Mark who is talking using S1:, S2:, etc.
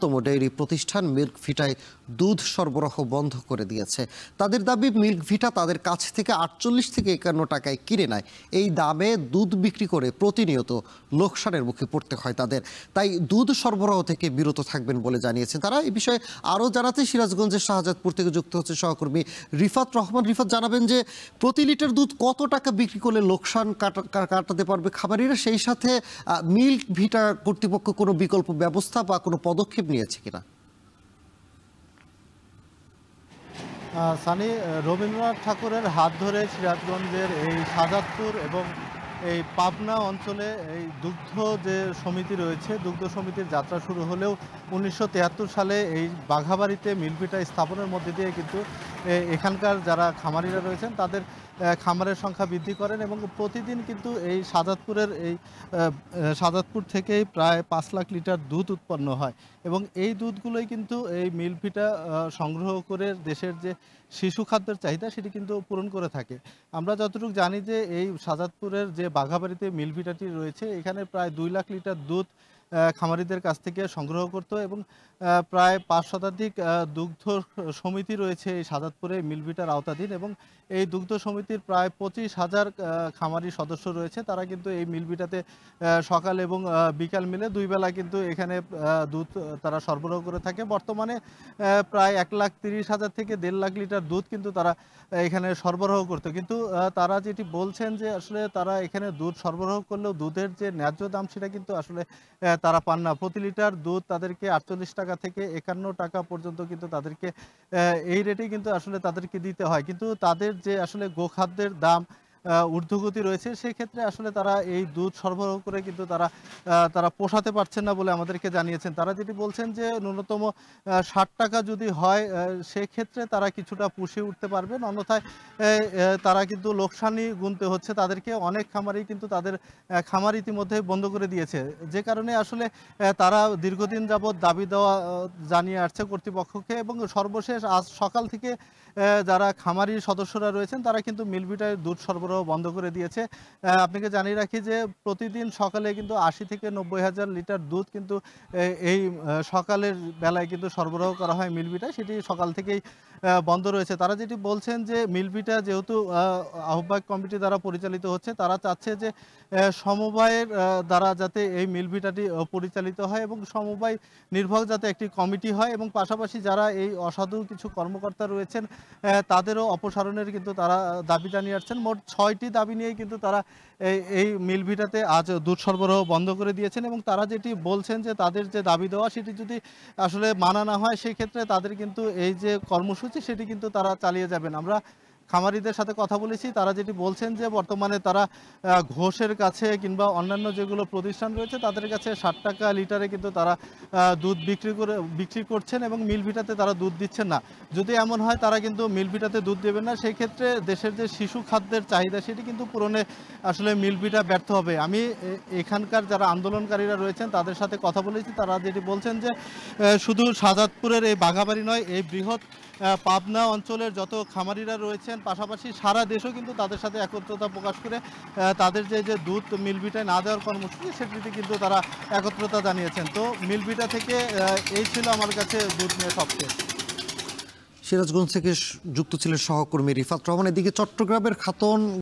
S1: তম ডেইরি প্রতিষ্ঠান মিল্ক ভিটায় দুধ সরবরাহ বন্ধ করে দিয়েছে। তাদের দাবি, মিল্ক ভিটা তাদের কাছ থেকে 48 থেকে 51 টাকায় কিনে নেয়। এই দামে দুধ বিক্রি করে প্রতিনিয়ত লোকসানের মুখে পড়তে হয় তাদের। তাই দুধ সরবরাহ থেকে বিরত থাকবেন বলে জানিয়েছেন তারা। এই বিষয়ে আরও জানাতে সিরাজগঞ্জের শাহজাদপুর থেকে যুক্ত হচ্ছে সহকর্মী রিফাত রহমান। রিফাত, জানাবেন যে প্রতি লিটার দুধ কত টাকা বিক্রি করলে লোকসান কাটাতে পারবে খামারিরা, সেই সাথে মিল্ক ভিটা কর্তৃপক্ষ কোনো বিকল্প ব্যবস্থা বা কোনো পদক্ষেপ নিয়েছে কিনা?
S2: সানি, রবীন্দ্রনাথ ঠাকুরের হাত ধরে সিরাজগঞ্জের এই শাহজাদপুর এবং এই পাবনা অঞ্চলে এই দুগ্ধ যে সমিতি রয়েছে, দুগ্ধ সমিতির যাত্রা শুরু হলেও 1973 সালে এই বাঘাবাড়িতে মিল ভিটা স্থাপনের মধ্যে দিয়ে কিন্তু এখানকার যারা খামারিরা রয়েছেন তাদের খামারের সংখ্যা বৃদ্ধি করেন এবং প্রতিদিন কিন্তু এই শাহজাদপুর থেকেই প্রায় 5 লাখ লিটার দুধ উৎপন্ন হয় এবং এই দুধগুলোই কিন্তু এই মিল ভিটা সংগ্রহ করে দেশের যে শিশু খাদ্যের চাহিদা সেটি কিন্তু পূরণ করে থাকে। আমরা যতটুকু জানি যে এই শাহজাদপুরের যে বাঘাবাড়িতে মিল ভিটাটি রয়েছে, এখানে প্রায় 2 লাখ লিটার দুধ খামারিদের কাছ থেকে সংগ্রহ করত এবং প্রায় 5 শতাধিক দুগ্ধ সমিতি রয়েছে এই শাহজাদপুরে মিল ভিটার আওতাধীন এবং এই দুগ্ধ সমিতির প্রায় 25,000 খামারি সদস্য রয়েছে। তারা কিন্তু এই মিল ভিটাতে সকাল এবং বিকাল মিলে 2 বেলা কিন্তু এখানে দুধ তারা সরবরাহ করে থাকে। বর্তমানে প্রায় 1,30,000 থেকে 1.5 লাখ লিটার দুধ কিন্তু তারা এখানে সরবরাহ করতো, কিন্তু তারা যেটি বলছেন যে আসলে তারা এখানে দুধ সরবরাহ করলেও দুধের যে ন্যায্য দাম সেটা কিন্তু আসলে তারা পান না। প্রতি লিটার দুধ তাদেরকে 48 টাকা থেকে 51 টাকা পর্যন্ত কিন্তু তাদেরকে এই রেটেই কিন্তু আসলে তাদেরকে দিতে হয়, কিন্তু তাদের যে আসলে গোখাদ্যের দাম ঊর্ধ্বগতি রয়েছে, সেক্ষেত্রে আসলে তারা এই দুধ সরবরাহ করে কিন্তু তারা পোষাতে পারছেন না বলে আমাদেরকে জানিয়েছেন। তারা যেটি বলছেন যে ন্যূনতম 60 টাকা যদি হয় সেক্ষেত্রে তারা কিছুটা পুষিয়ে উঠতে পারবেন, অন্যথায় তারা কিন্তু লোকসানই গুনতে হচ্ছে তাদেরকে। অনেক খামারই কিন্তু তাদের খামার ইতিমধ্যে বন্ধ করে দিয়েছে, যে কারণে আসলে তারা দীর্ঘদিন যাবৎ দাবি দেওয়া জানিয়ে আসছে কর্তৃপক্ষকে এবং সর্বশেষ আজ সকাল থেকে যারা খামারি সদস্যরা রয়েছেন তারা কিন্তু মিল ভিটায় দুধ সরবরাহ বন্ধ করে দিয়েছে। আপনাকে জানিয়ে রাখি যে প্রতিদিন সকালে কিন্তু 80 থেকে 90 হাজার লিটার দুধ কিন্তু এই সকালের বেলায় কিন্তু সরবরাহ করা হয় মিল ভিটায়, সেটি সকাল থেকেই বন্ধ রয়েছে। তারা যেটি বলছেন যে মিল ভিটা যেহেতু আহ্বায়ক কমিটি দ্বারা পরিচালিত হচ্ছে, তারা চাচ্ছে যে সমবায়ের দ্বারা যাতে এই মিল ভিটাটি পরিচালিত হয় এবং সমবায় নির্ভর যাতে একটি কমিটি হয় এবং পাশাপাশি যারা এই অসাধু কিছু কর্মকর্তা রয়েছেন তাদেরও অপসারণের কিন্তু তারা দাবি জানিয়ে আসছেন। মোট 6টি দাবি নিয়েই কিন্তু তারা এই মিল ভিটাতে আজ দুধ সরবরাহ বন্ধ করে দিয়েছেন এবং তারা যেটি বলছেন যে তাদের যে দাবি দেওয়া সেটি যদি আসলে মানা না হয় সেই ক্ষেত্রে তাদের কিন্তু এই যে কর্মসূচি সেটি কিন্তু তারা চালিয়ে যাবেন। আমরা খামারিদের সাথে কথা বলেছি, তারা যেটি বলছেন যে বর্তমানে তারা ঘোষের কাছে কিংবা অন্যান্য যেগুলো প্রতিষ্ঠান রয়েছে তাদের কাছে 60 টাকা লিটারে কিন্তু তারা দুধ বিক্রি করছেন এবং মিল ভিটাতে তারা দুধ দিচ্ছেন না। যদি এমন হয় তারা কিন্তু মিল ভিটাতে দুধ দেবেন না, সেই ক্ষেত্রে দেশের যে শিশু খাদ্যের চাহিদা সেটি কিন্তু পূরণে আসলে মিল ভিটা ব্যর্থ হবে। আমি এখানকার যারা আন্দোলনকারীরা রয়েছেন তাদের সাথে কথা বলেছি, তারা যেটি বলছেন যে শুধু শাহজাদপুরের এই বাঘাবাড়ি নয়, এই বৃহৎ পাবনা অঞ্চলের যত খামারিরা রয়েছেন পাশাপাশি সারা দেশও কিন্তু তাদের সাথে একত্রতা প্রকাশ করে তাদের যে দুধ মিল ভিটায় না দেওয়ার কর্মসূচি সেটিতে কিন্তু তারা একত্রতা জানিয়েছেন। তো মিল ভিটা থেকে এই ছিল আমার কাছে দুধ নিয়ে সবচেয়ে।
S1: সিরাজগঞ্জ থেকে যুক্ত ছিলেন সহকর্মী রিফাত রহমান। এদিকে চট্টগ্রামের খাতন